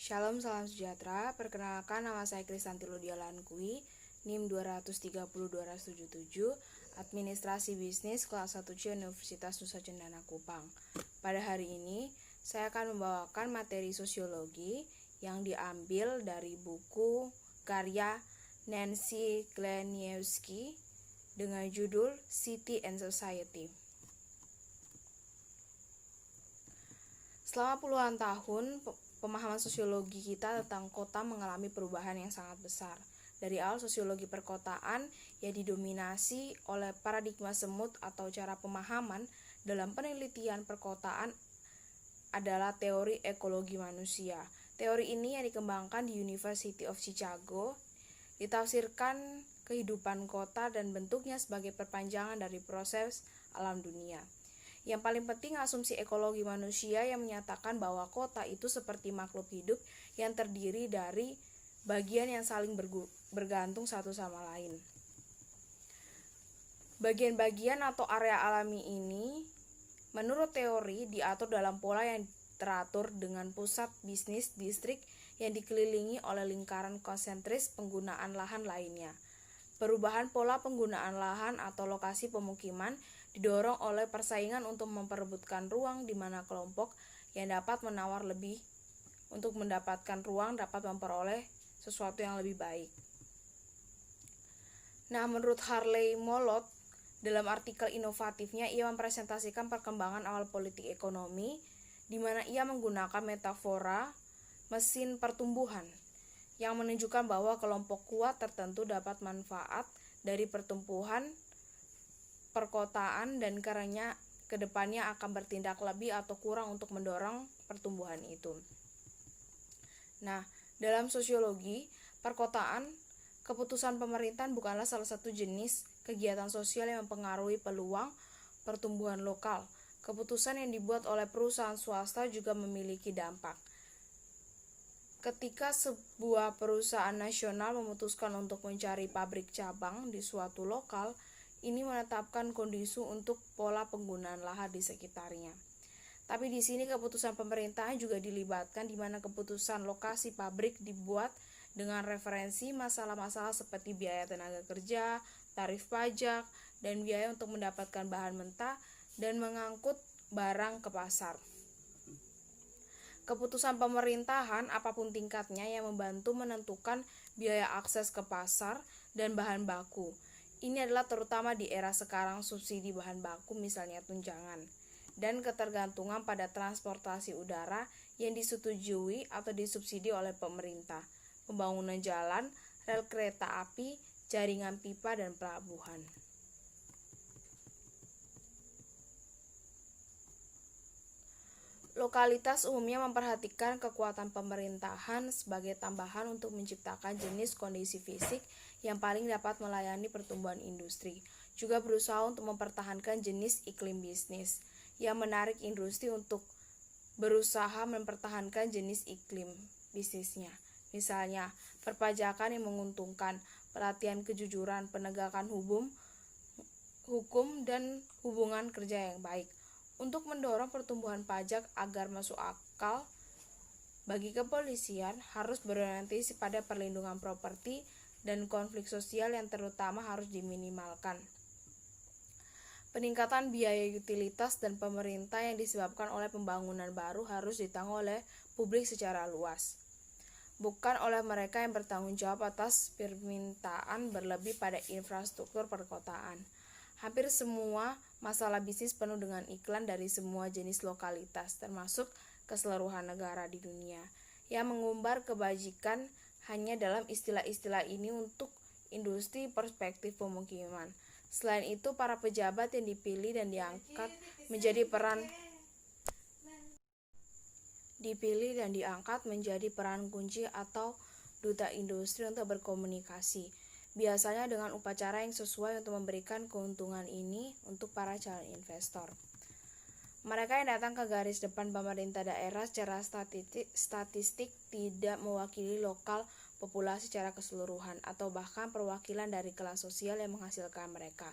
Shalom, salam sejahtera. Perkenalkan, nama saya Kristanti Ludia Lankui, NIM 230-277, Administrasi Bisnis kelas 1C Universitas Nusa Cendana Kupang. Pada hari ini, saya akan membawakan materi sosiologi yang diambil dari buku karya Nancy Gleniewski dengan judul City and Society. Selama puluhan tahun, pemahaman sosiologi kita tentang kota mengalami perubahan yang sangat besar. Dari awal sosiologi perkotaan yang didominasi oleh paradigma semut atau cara pemahaman dalam penelitian perkotaan adalah teori ekologi manusia. Teori ini yang dikembangkan di University of Chicago ditafsirkan kehidupan kota dan bentuknya sebagai perpanjangan dari proses alam dunia. Yang paling penting, asumsi ekologi manusia yang menyatakan bahwa kota itu seperti makhluk hidup yang terdiri dari bagian yang saling bergantung satu sama lain. Bagian-bagian atau area alami ini, menurut teori, diatur dalam pola yang teratur dengan pusat bisnis distrik yang dikelilingi oleh lingkaran konsentris penggunaan lahan lainnya. Perubahan pola penggunaan lahan atau lokasi pemukiman didorong oleh persaingan untuk memperebutkan ruang di mana kelompok yang dapat menawar lebih untuk mendapatkan ruang dapat memperoleh sesuatu yang lebih baik. Nah, menurut Harley Molot, dalam artikel inovatifnya ia mempresentasikan perkembangan awal politik ekonomi di mana ia menggunakan metafora mesin pertumbuhan yang menunjukkan bahwa kelompok kuat tertentu dapat manfaat dari pertumbuhan perkotaan dan karenanya kedepannya akan bertindak lebih atau kurang untuk mendorong pertumbuhan itu. Nah, dalam sosiologi perkotaan, keputusan pemerintahan bukanlah salah satu jenis kegiatan sosial yang mempengaruhi peluang pertumbuhan lokal. Keputusan yang dibuat oleh perusahaan swasta juga memiliki dampak. Ketika sebuah perusahaan nasional memutuskan untuk mencari pabrik cabang di suatu lokal, ini menetapkan kondisi untuk pola penggunaan lahan di sekitarnya. Tapi di sini keputusan pemerintahan juga dilibatkan di mana keputusan lokasi pabrik dibuat dengan referensi masalah-masalah seperti biaya tenaga kerja, tarif pajak, dan biaya untuk mendapatkan bahan mentah dan mengangkut barang ke pasar. Keputusan pemerintahan apapun tingkatnya yang membantu menentukan biaya akses ke pasar dan bahan baku. Ini adalah terutama di era sekarang subsidi bahan baku misalnya tunjangan dan ketergantungan pada transportasi udara yang disetujui atau disubsidi oleh pemerintah, pembangunan jalan, rel kereta api, jaringan pipa dan pelabuhan. Lokalitas umumnya memperhatikan kekuatan pemerintahan sebagai tambahan untuk menciptakan jenis kondisi fisik yang paling dapat melayani pertumbuhan industri. Juga berusaha untuk mempertahankan jenis iklim bisnis yang menarik industri untuk berusaha mempertahankan jenis iklim bisnisnya. Misalnya, perpajakan yang menguntungkan, pelatihan kejujuran, penegakan hukum dan hubungan kerja yang baik. Untuk mendorong pertumbuhan pajak agar masuk akal bagi kepolisian harus berorientasi pada perlindungan properti dan konflik sosial yang terutama harus diminimalkan. Peningkatan biaya utilitas dan pemerintah yang disebabkan oleh pembangunan baru harus ditanggung oleh publik secara luas, bukan oleh mereka yang bertanggung jawab atas permintaan berlebih pada infrastruktur perkotaan. Hampir semua masalah bisnis penuh dengan iklan dari semua jenis lokalitas, termasuk keseluruhan negara di dunia, yang mengumbar kebajikan hanya dalam istilah-istilah ini untuk industri perspektif pemukiman. Selain itu, para pejabat yang dipilih dan diangkat menjadi peran kunci atau duta industri untuk berkomunikasi, biasanya dengan upacara yang sesuai untuk memberikan keuntungan ini untuk para calon investor. Mereka yang datang ke garis depan pemerintah daerah secara statistik tidak mewakili lokal populasi secara keseluruhan atau bahkan perwakilan dari kelas sosial yang menghasilkan mereka.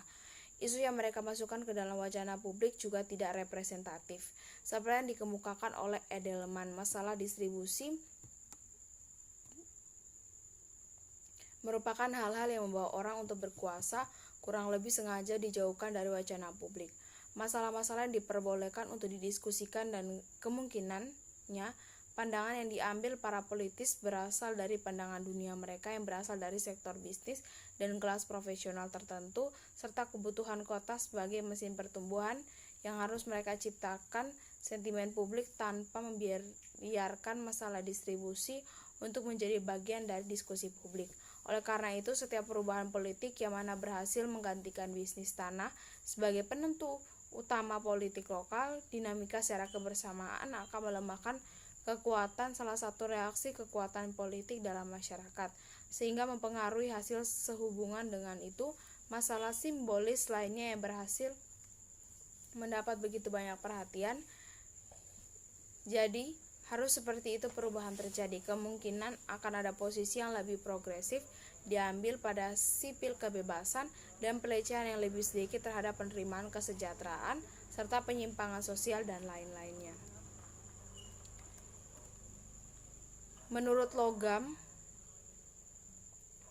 Isu yang mereka masukkan ke dalam wacana publik juga tidak representatif, seperti yang dikemukakan oleh Edelman, masalah distribusi merupakan hal-hal yang membawa orang untuk berkuasa, kurang lebih sengaja dijauhkan dari wacana publik. Masalah-masalah yang diperbolehkan untuk didiskusikan dan kemungkinannya pandangan yang diambil para politis berasal dari pandangan dunia mereka yang berasal dari sektor bisnis dan kelas profesional tertentu, serta kebutuhan kota sebagai mesin pertumbuhan yang harus mereka ciptakan sentimen publik tanpa membiarkan masalah distribusi untuk menjadi bagian dari diskusi publik. Oleh karena itu, setiap perubahan politik yang mana berhasil menggantikan bisnis tanah sebagai penentu utama politik lokal, dinamika secara kebersamaan akan melemahkan kekuatan salah satu reaksi kekuatan politik dalam masyarakat, sehingga mempengaruhi hasil. Sehubungan dengan itu, masalah simbolis lainnya yang berhasil mendapat begitu banyak perhatian. Jadi, harus seperti itu perubahan terjadi. Kemungkinan akan ada posisi yang lebih progresif diambil pada sipil kebebasan dan pelecehan yang lebih sedikit terhadap penerimaan kesejahteraan serta penyimpangan sosial dan lain-lainnya. Menurut Logam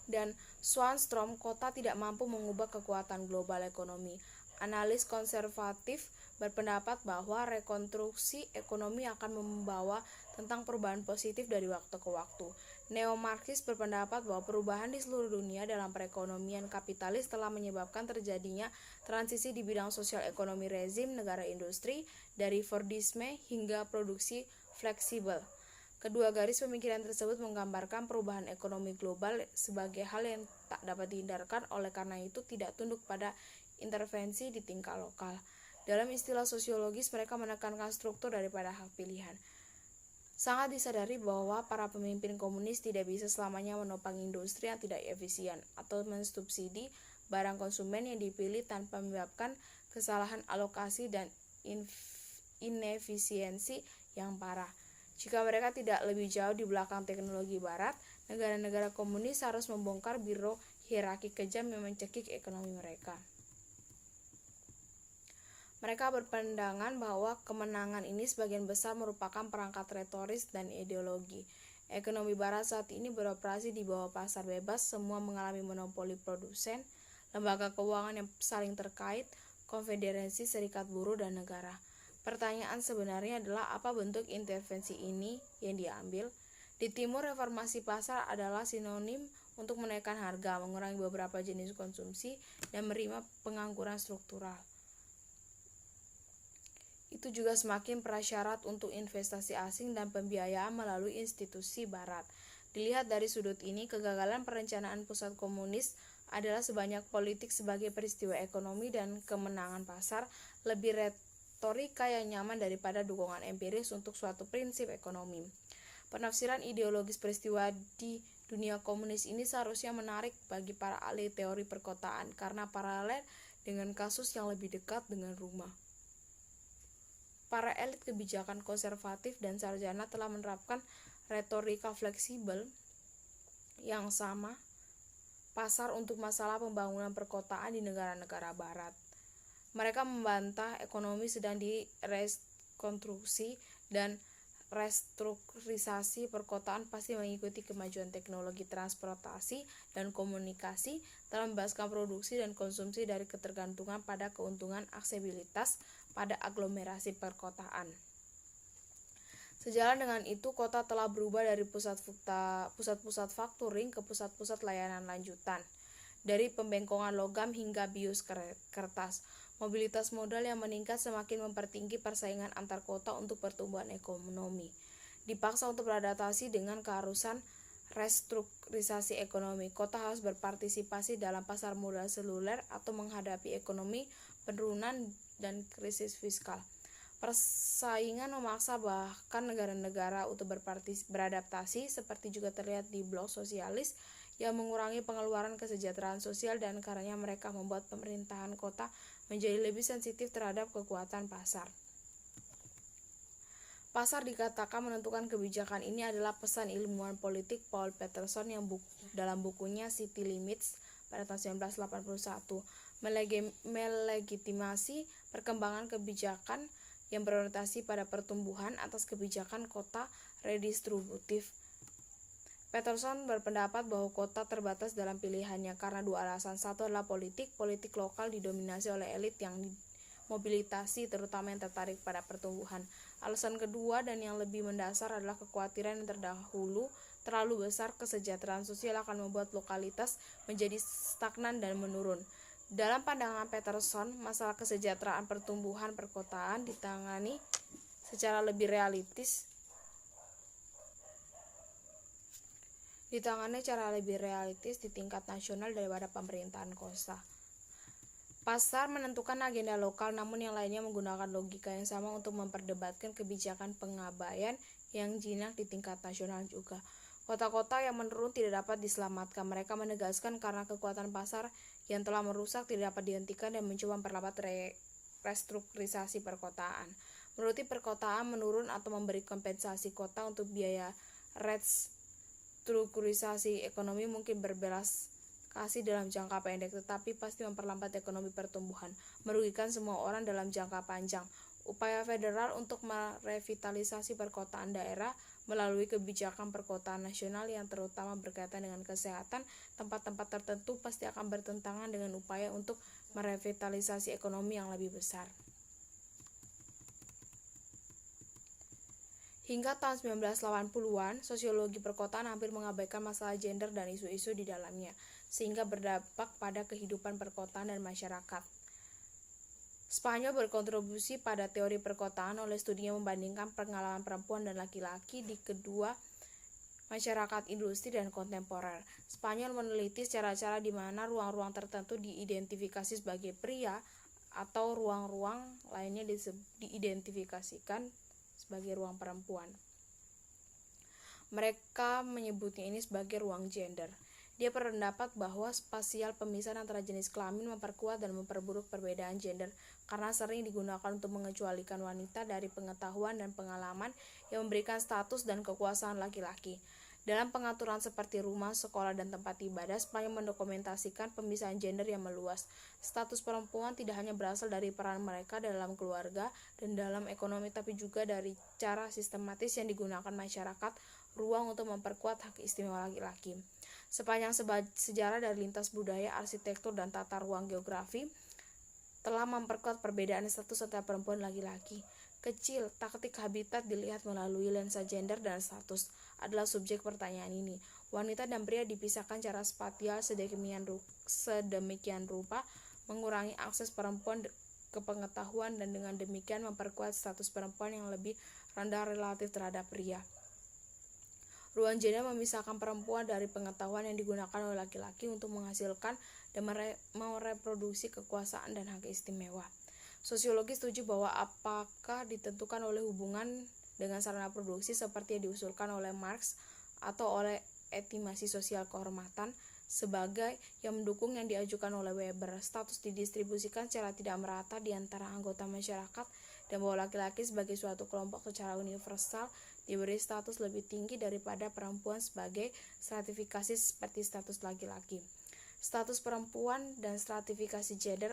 dan Swanstrom, kota tidak mampu mengubah kekuatan global ekonomi. Analis konservatif berpendapat bahwa rekonstruksi ekonomi akan membawa tentang perubahan positif dari waktu ke waktu. Neo-Marxis berpendapat bahwa perubahan di seluruh dunia dalam perekonomian kapitalis telah menyebabkan terjadinya transisi di bidang sosial ekonomi rezim negara industri dari Fordisme hingga produksi fleksibel. Kedua garis pemikiran tersebut menggambarkan perubahan ekonomi global sebagai hal yang tak dapat dihindarkan, oleh karena itu tidak tunduk pada intervensi di tingkat lokal. Dalam istilah sosiologis, mereka menekankan struktur daripada hak pilihan. Sangat disadari bahwa para pemimpin komunis tidak bisa selamanya menopang industri yang tidak efisien atau mensubsidi barang konsumen yang dipilih tanpa menyebabkan kesalahan alokasi dan inefisiensi yang parah. Jika mereka tidak lebih jauh di belakang teknologi barat, negara-negara komunis harus membongkar biro hierarki kejam yang mencekik ekonomi mereka. Mereka berpandangan bahwa kemenangan ini sebagian besar merupakan perangkat retoris dan ideologi. Ekonomi barat saat ini beroperasi di bawah pasar bebas, semua mengalami monopoli produsen, lembaga keuangan yang saling terkait, konfederasi serikat buruh dan negara. Pertanyaan sebenarnya adalah apa bentuk intervensi ini yang diambil? Di timur, reformasi pasar adalah sinonim untuk menaikkan harga, mengurangi beberapa jenis konsumsi, dan menerima pengangguran struktural. Itu juga semakin prasyarat untuk investasi asing dan pembiayaan melalui institusi barat. Dilihat dari sudut ini, kegagalan perencanaan pusat komunis adalah sebanyak politik sebagai peristiwa ekonomi dan kemenangan pasar lebih retorika yang nyaman daripada dukungan empiris untuk suatu prinsip ekonomi. Penafsiran ideologis peristiwa di dunia komunis ini seharusnya menarik bagi para ahli teori perkotaan karena paralel dengan kasus yang lebih dekat dengan rumah. Para elit kebijakan konservatif dan sarjana telah menerapkan retorika fleksibel yang sama pasar untuk masalah pembangunan perkotaan di negara-negara barat. Mereka membantah ekonomi sedang direkonstruksi dan restrukturisasi perkotaan pasti mengikuti kemajuan teknologi transportasi dan komunikasi dalam membebaskan produksi dan konsumsi dari ketergantungan pada keuntungan aksesibilitas pada aglomerasi perkotaan. Sejalan dengan itu, kota telah berubah dari pusat-pusat fakturing ke pusat-pusat layanan lanjutan, dari pembengkongan logam hingga bius kertas. Mobilitas modal yang meningkat semakin mempertinggi persaingan antar kota untuk pertumbuhan ekonomi. Dipaksa untuk beradaptasi dengan keharusan restrukturisasi ekonomi, kota harus berpartisipasi dalam pasar modal seluler atau menghadapi ekonomi penurunan dan krisis fiskal. Persaingan memaksa bahkan negara-negara untuk beradaptasi, seperti juga terlihat di blok sosialis yang mengurangi pengeluaran kesejahteraan sosial dan karenanya mereka membuat pemerintahan kota menjadi lebih sensitif terhadap kekuatan pasar. Pasar dikatakan menentukan kebijakan. Ini adalah pesan ilmuwan politik Paul Patterson yang dalam bukunya City Limits pada tahun 1981 melegitimasi perkembangan kebijakan yang berorientasi pada pertumbuhan atas kebijakan kota redistributif. Peterson berpendapat bahwa kota terbatas dalam pilihannya karena dua alasan. Satu adalah politik lokal didominasi oleh elit yang mobilitasi, terutama yang tertarik pada pertumbuhan. Alasan kedua dan yang lebih mendasar adalah kekhawatiran yang terlalu besar kesejahteraan sosial akan membuat lokalitas menjadi stagnan dan menurun. Dalam pandangan Peterson, masalah kesejahteraan pertumbuhan perkotaan ditangani secara lebih realistis di tingkat nasional daripada pemerintahan kota. Pasar menentukan agenda lokal, namun yang lainnya menggunakan logika yang sama untuk memperdebatkan kebijakan pengabaian yang jinak di tingkat nasional juga. Kota-kota yang menurun tidak dapat diselamatkan. Mereka menegaskan karena kekuatan pasar yang telah merusak tidak dapat dihentikan dan mencoba memperlambat restrukturisasi perkotaan. Menurut perkotaan menurun atau memberi kompensasi kota untuk biaya restrukturisasi ekonomi mungkin berbelas kasih dalam jangka pendek, tetapi pasti memperlambat ekonomi pertumbuhan, merugikan semua orang dalam jangka panjang. Upaya federal untuk merevitalisasi perkotaan daerah melalui kebijakan perkotaan nasional yang terutama berkaitan dengan kesehatan tempat-tempat tertentu pasti akan bertentangan dengan upaya untuk merevitalisasi ekonomi yang lebih besar. Hingga tahun 1980-an, sosiologi perkotaan hampir mengabaikan masalah gender dan isu-isu di dalamnya, sehingga berdampak pada kehidupan perkotaan dan masyarakat. Spanyol berkontribusi pada teori perkotaan oleh studinya membandingkan pengalaman perempuan dan laki-laki di kedua masyarakat industri dan kontemporer. Spanyol meneliti cara-cara di mana ruang-ruang tertentu diidentifikasi sebagai pria atau ruang-ruang lainnya diidentifikasikan sebagai ruang perempuan. Mereka menyebutnya ini sebagai ruang gender. Dia berpendapat bahwa spasial pemisahan antara jenis kelamin memperkuat dan memperburuk perbedaan gender karena sering digunakan untuk mengecualikan wanita dari pengetahuan dan pengalaman yang memberikan status dan kekuasaan laki-laki. Dalam pengaturan seperti rumah, sekolah, dan tempat ibadah, Spanyol mendokumentasikan pemisahan gender yang meluas. Status perempuan tidak hanya berasal dari peran mereka dalam keluarga dan dalam ekonomi, tapi juga dari cara sistematis yang digunakan masyarakat ruang untuk memperkuat hak istimewa laki-laki. Sepanjang sejarah dari lintas budaya, arsitektur, dan tata ruang geografi telah memperkuat perbedaan status antara perempuan dan laki-laki. Kecil, taktik habitat dilihat melalui lensa gender dan status adalah subjek pertanyaan ini. Wanita dan pria dipisahkan secara spasial sedemikian rupa, mengurangi akses perempuan ke pengetahuan dan dengan demikian memperkuat status perempuan yang lebih rendah relatif terhadap pria. Ruang gender memisahkan perempuan dari pengetahuan yang digunakan oleh laki-laki untuk menghasilkan dan mereproduksi kekuasaan dan hak istimewa. Sosiologi setuju bahwa apakah ditentukan oleh hubungan dengan sarana produksi seperti yang diusulkan oleh Marx atau oleh estimasi sosial kehormatan sebagai yang mendukung yang diajukan oleh Weber. Status didistribusikan secara tidak merata di antara anggota masyarakat dan bahwa laki-laki sebagai suatu kelompok secara universal diberi status lebih tinggi daripada perempuan sebagai stratifikasi seperti status laki-laki. Status perempuan dan stratifikasi gender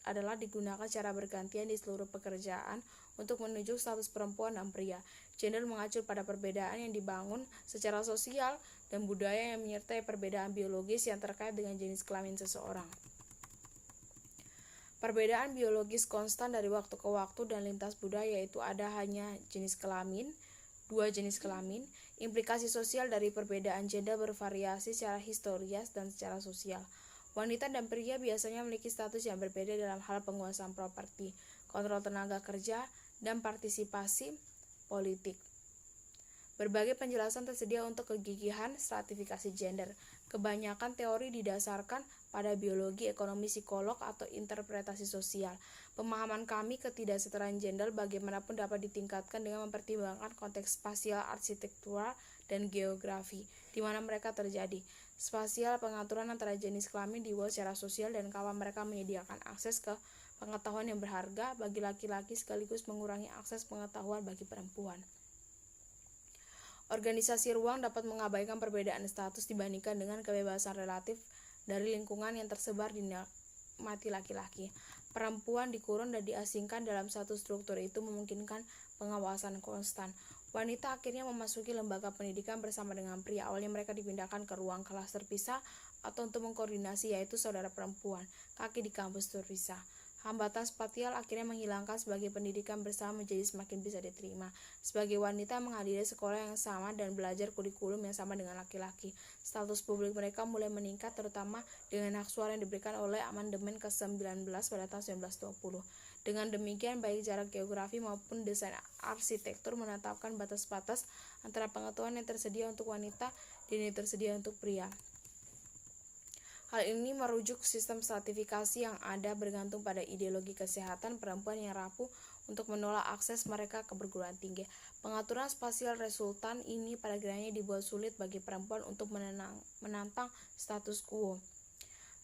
adalah digunakan secara bergantian di seluruh pekerjaan untuk menuju status perempuan dan pria. Gender mengacu pada perbedaan yang dibangun secara sosial dan budaya yang menyertai perbedaan biologis yang terkait dengan jenis kelamin seseorang. Perbedaan biologis konstan dari waktu ke waktu dan lintas budaya yaitu ada hanya dua jenis kelamin. Implikasi sosial dari perbedaan gender bervariasi secara historias dan secara sosial. Wanita dan pria biasanya memiliki status yang berbeda dalam hal penguasaan properti, kontrol tenaga kerja, dan partisipasi politik. Berbagai penjelasan tersedia untuk kegigihan stratifikasi gender. Kebanyakan teori didasarkan pada biologi, ekonomi, psikolog, atau interpretasi sosial. Pemahaman kami ketidaksetaraan gender bagaimanapun dapat ditingkatkan dengan mempertimbangkan konteks spasial, arsitektural, dan geografi, di mana mereka terjadi. Spasial pengaturan antara jenis kelamin dibuat secara sosial dan kapan mereka menyediakan akses ke pengetahuan yang berharga bagi laki-laki sekaligus mengurangi akses pengetahuan bagi perempuan. Organisasi ruang dapat mengabaikan perbedaan status dibandingkan dengan kebebasan relatif dari lingkungan yang tersebar dinikmati laki-laki. Perempuan dikurung dan diasingkan dalam satu struktur itu memungkinkan pengawasan konstan. Wanita akhirnya memasuki lembaga pendidikan bersama dengan pria. Awalnya mereka dipindahkan ke ruang kelas terpisah atau untuk mengkoordinasi, yaitu saudara perempuan, kaki di kampus terpisah. Hambatan spasial akhirnya menghilangkan sebagai pendidikan bersama menjadi semakin bisa diterima. Sebagai wanita menghadiri sekolah yang sama dan belajar kurikulum yang sama dengan laki-laki. Status publik mereka mulai meningkat terutama dengan hak suara yang diberikan oleh amandemen ke-19 pada tahun 1920. Dengan demikian, baik jarak geografi maupun desain arsitektur menetapkan batas-batas antara pengetahuan yang tersedia untuk wanita dan yang tersedia untuk pria. Hal ini merujuk sistem stratifikasi yang ada bergantung pada ideologi kesehatan perempuan yang rapuh untuk menolak akses mereka ke perguruan tinggi. Pengaturan spasial resultan ini pada akhirnya dibuat sulit bagi perempuan untuk menantang status quo.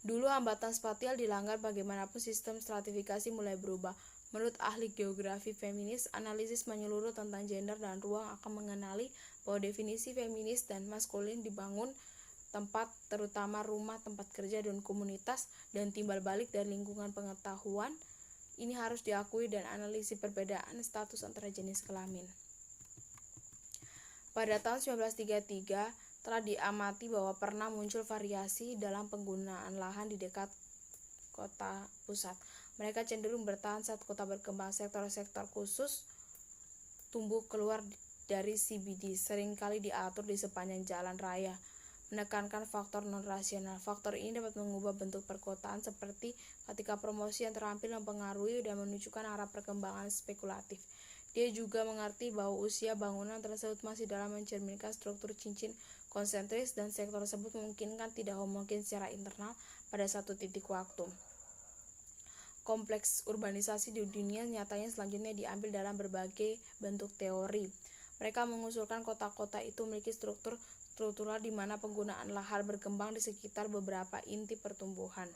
Dulu hambatan spasial dilanggar, bagaimanapun sistem stratifikasi mulai berubah. Menurut ahli geografi feminis, analisis menyeluruh tentang gender dan ruang akan mengenali bahwa definisi feminis dan maskulin dibangun tempat, terutama rumah, tempat kerja, dan komunitas, dan timbal balik dari lingkungan pengetahuan. Ini harus diakui dan analisis perbedaan status antara jenis kelamin. Pada tahun 1933, telah diamati bahwa pernah muncul variasi dalam penggunaan lahan di dekat kota pusat. Mereka cenderung bertahan saat kota berkembang. Sektor-sektor khusus tumbuh keluar dari CBD, seringkali diatur di sepanjang jalan raya, menekankan faktor non-rasional. Faktor ini dapat mengubah bentuk perkotaan, seperti ketika promosi yang terampil mempengaruhi dan menunjukkan arah perkembangan spekulatif. Dia juga mengerti bahwa usia bangunan tersebut masih dalam mencerminkan struktur cincin konsentris dan sektor tersebut memungkinkan tidak homogen secara internal pada satu titik waktu. Kompleks urbanisasi di dunia nyatanya selanjutnya diambil dalam berbagai bentuk teori. Mereka mengusulkan kota-kota itu memiliki struktural di mana penggunaan lahan berkembang di sekitar beberapa inti pertumbuhan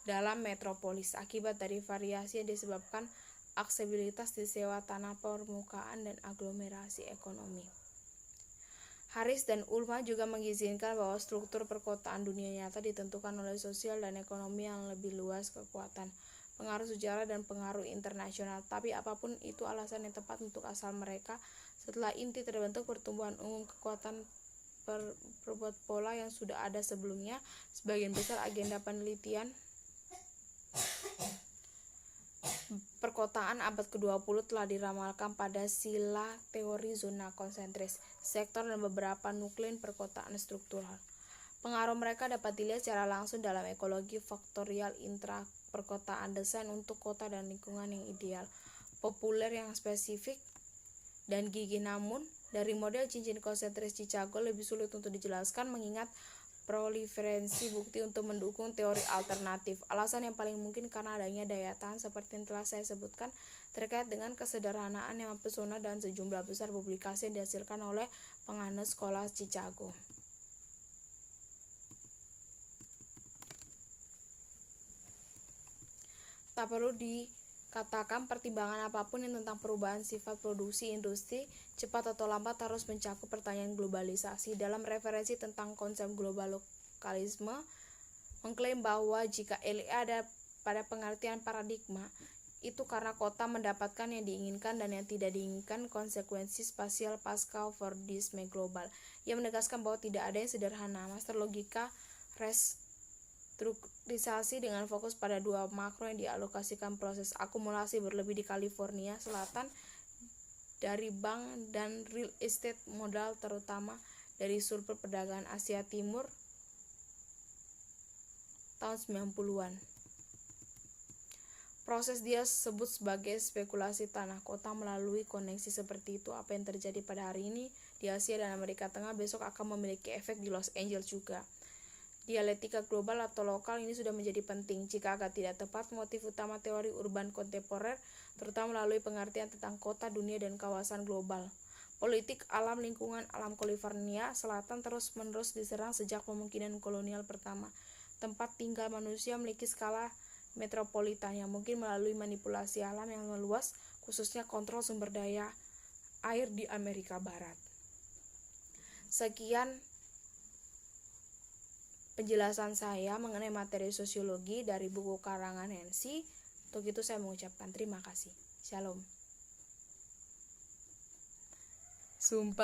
dalam metropolis akibat dari variasi yang disebabkan aksesibilitas di sewa tanah permukaan dan aglomerasi ekonomi. Harris dan Ullman juga mengizinkan bahwa struktur perkotaan dunia nyata ditentukan oleh sosial dan ekonomi yang lebih luas kekuatan, pengaruh sejarah dan pengaruh internasional. Tapi apapun itu alasan yang tepat untuk asal mereka, setelah inti terbentuk pertumbuhan umum kekuatan berbuat pola yang sudah ada sebelumnya. Sebagian besar agenda penelitian perkotaan abad ke-20 telah diramalkan pada sila teori zona konsentris, sektor dan beberapa nuklein perkotaan struktural. Pengaruh mereka dapat dilihat secara langsung dalam ekologi faktorial intra perkotaan, desain untuk kota dan lingkungan yang ideal, populer yang spesifik, dan gigi. Namun, dari model cincin konsentris Chicago lebih sulit untuk dijelaskan mengingat proliferasi bukti untuk mendukung teori alternatif. Alasan yang paling mungkin karena adanya daya tahan seperti yang telah saya sebutkan terkait dengan kesederhanaan yang mempesona dan sejumlah besar publikasi yang dihasilkan oleh penganut sekolah Chicago. Tak perlu dikatakan pertimbangan apapun yang tentang perubahan sifat produksi industri cepat atau lambat harus mencakup pertanyaan globalisasi. Dalam referensi tentang konsep global lokalisme mengklaim bahwa jika LA ada pada pengertian paradigma, itu karena kota mendapatkan yang diinginkan dan yang tidak diinginkan konsekuensi spasial pasca Fordisme global. Ia menegaskan bahwa tidak ada yang sederhana. Master logika restrukturisasi dengan fokus pada dua makro yang dialokasikan proses akumulasi berlebih di California Selatan dari bank dan real estate modal, terutama dari surplus perdagangan Asia Timur tahun 90-an. Proses dia sebut sebagai spekulasi tanah kota melalui koneksi seperti itu. Apa yang terjadi pada hari ini di Asia dan Amerika Tengah besok akan memiliki efek di Los Angeles juga. Dialektika global atau lokal ini sudah menjadi penting. Jika agak tidak tepat, motif utama teori urban kontemporer terutama melalui pengertian tentang kota, dunia, dan kawasan global. Politik alam lingkungan alam California Selatan terus-menerus diserang sejak pemungkinan kolonial pertama. Tempat tinggal manusia memiliki skala metropolitan yang mungkin melalui manipulasi alam yang meluas, khususnya kontrol sumber daya air di Amerika Barat. Sekian penjelasan saya mengenai materi sosiologi dari buku karangan Hensi. Untuk itu saya mengucapkan terima kasih. Shalom. Sumpah